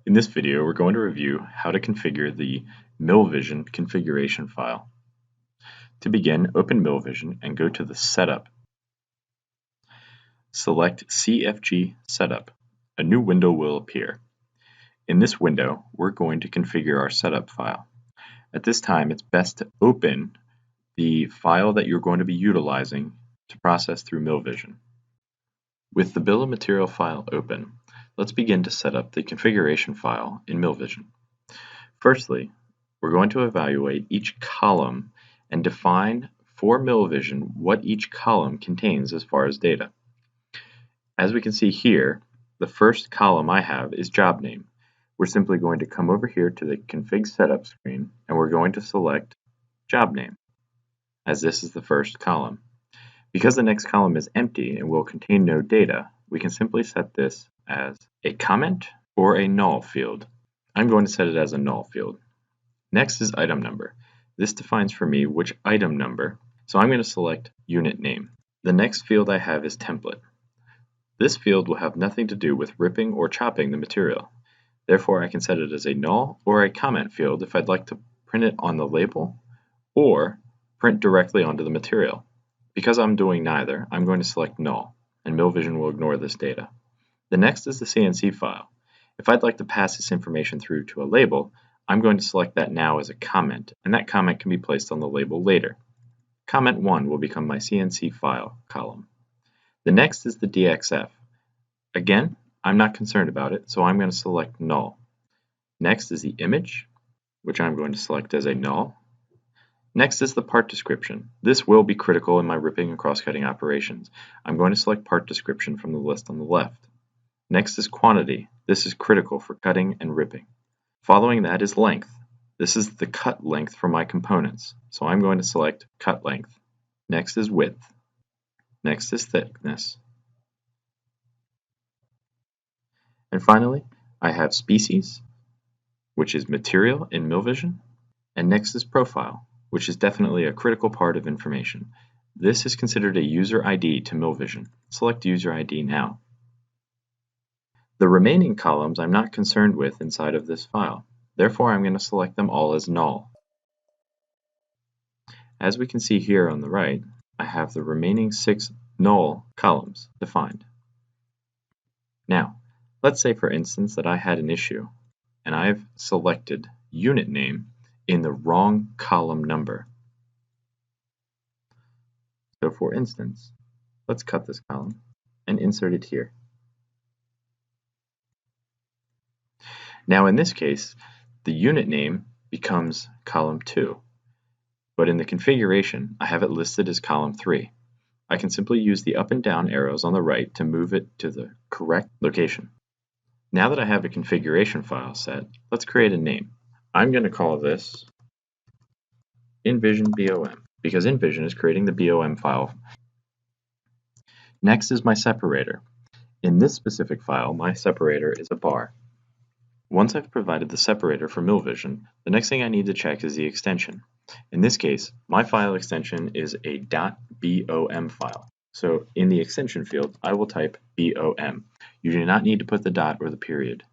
In this video, we're going to review how to configure the MillVision configuration file. To begin, open MillVision and go to the Setup. Select CFG Setup. A new window will appear. In this window, we're going to configure our setup file. At this time, it's best to open the file that you're going to be utilizing to process through MillVision. With the bill of material file open, let's begin to set up the configuration file in MillVision. Firstly, we're going to evaluate each column and define for MillVision what each column contains as far as data. As we can see here, the first column I have is job name. We're simply going to come over here to the config setup screen and we're going to select job name, as this is the first column. Because the next column is empty and will contain no data, we can simply set this as a comment or a null field. I'm going to set it as a null field. Next is item number. This defines for me which item number, so I'm going to select unit name. The next field I have is template. This field will have nothing to do with ripping or chopping the material. Therefore, I can set it as a null or a comment field if I'd like to print it on the label or print directly onto the material. Because I'm doing neither, I'm going to select null, and MillVision will ignore this data. The next is the CNC file. If I'd like to pass this information through to a label, I'm going to select that now as a comment, and that comment can be placed on the label later. Comment 1 will become my CNC file column. The next is the DXF. Again, I'm not concerned about it, so I'm going to select null. Next is the image, which I'm going to select as a null. Next is the part description. This will be critical in my ripping and cross-cutting operations. I'm going to select part description from the list on the left. Next is quantity. This is critical for cutting and ripping. Following that is length. This is the cut length for my components, so I'm going to select cut length. Next is width. Next is thickness. And finally, I have species, which is material in MillVision, and next is profile, which is definitely a critical part of information. This is considered a user ID to MillVision. Select user ID now. The remaining columns I'm not concerned with inside of this file. Therefore, I'm going to select them all as null. As we can see here on the right, I have the remaining 6 null columns defined. Now, let's say for instance that I had an issue and I've selected unit name in the wrong column number. So for instance, let's cut this column and insert it here. Now in this case, the unit name becomes column 2, but in the configuration, I have it listed as column 3. I can simply use the up and down arrows on the right to move it to the correct location. Now that I have a configuration file set, let's create a name. I'm going to call this InVision BOM because InVision is creating the BOM file. Next is my separator. In this specific file, my separator is a bar. Once I've provided the separator for MillVision, the next thing I need to check is the extension. In this case, my file extension is a .bom file. So in the extension field, I will type BOM. You do not need to put the dot or the period.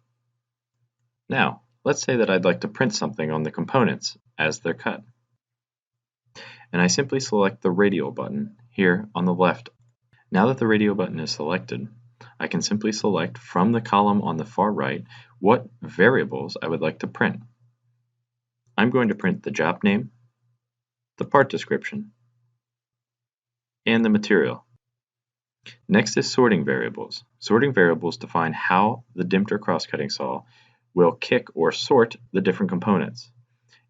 Now, let's say that I'd like to print something on the components as they're cut. And I simply select the radial button here on the left. Now that the radial button is selected, I can simply select from the column on the far right what variables I would like to print. I'm going to print the job name, the part description, and the material. Next is sorting variables. Sorting variables define how the Dempter cross-cutting saw will kick or sort the different components.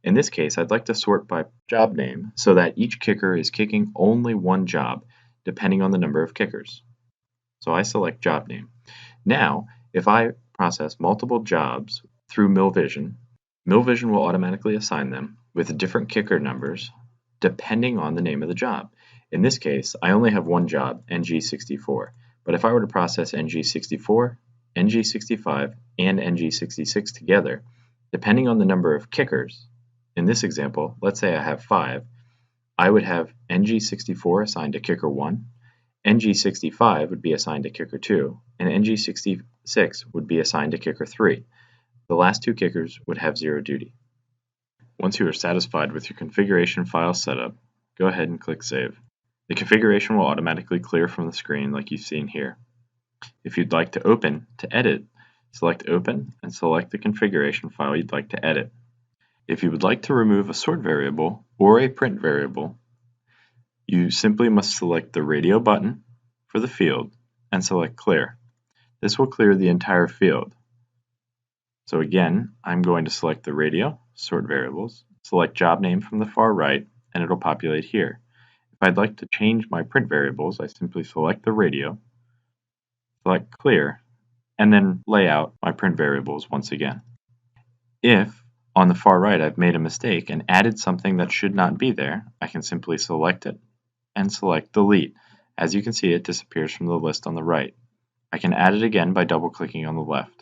In this case, I'd like to sort by job name so that each kicker is kicking only one job, depending on the number of kickers. So I select job name. Now, if I process multiple jobs through MillVision, MillVision will automatically assign them with different kicker numbers depending on the name of the job. In this case, I only have one job, NG64, but if I were to process NG64, NG65, and NG66 together, depending on the number of kickers, in this example, let's say I have 5, I would have NG64 assigned to kicker 1, NG65 would be assigned to kicker 2, and NG66 would be assigned to kicker 3. The last two kickers would have zero duty. Once you are satisfied with your configuration file setup, go ahead and click Save. The configuration will automatically clear from the screen like you've seen here. If you'd like to edit, select Open and select the configuration file you'd like to edit. If you would like to remove a sort variable or a print variable, you simply must select the radio button for the field and select Clear. This will clear the entire field. So again, I'm going to select the radio, sort variables, select job name from the far right, and it'll populate here. If I'd like to change my print variables, I simply select the radio, select Clear, and then lay out my print variables once again. If on the far right I've made a mistake and added something that should not be there, I can simply select it and select Delete. As you can see, it disappears from the list on the right. I can add it again by double-clicking on the left.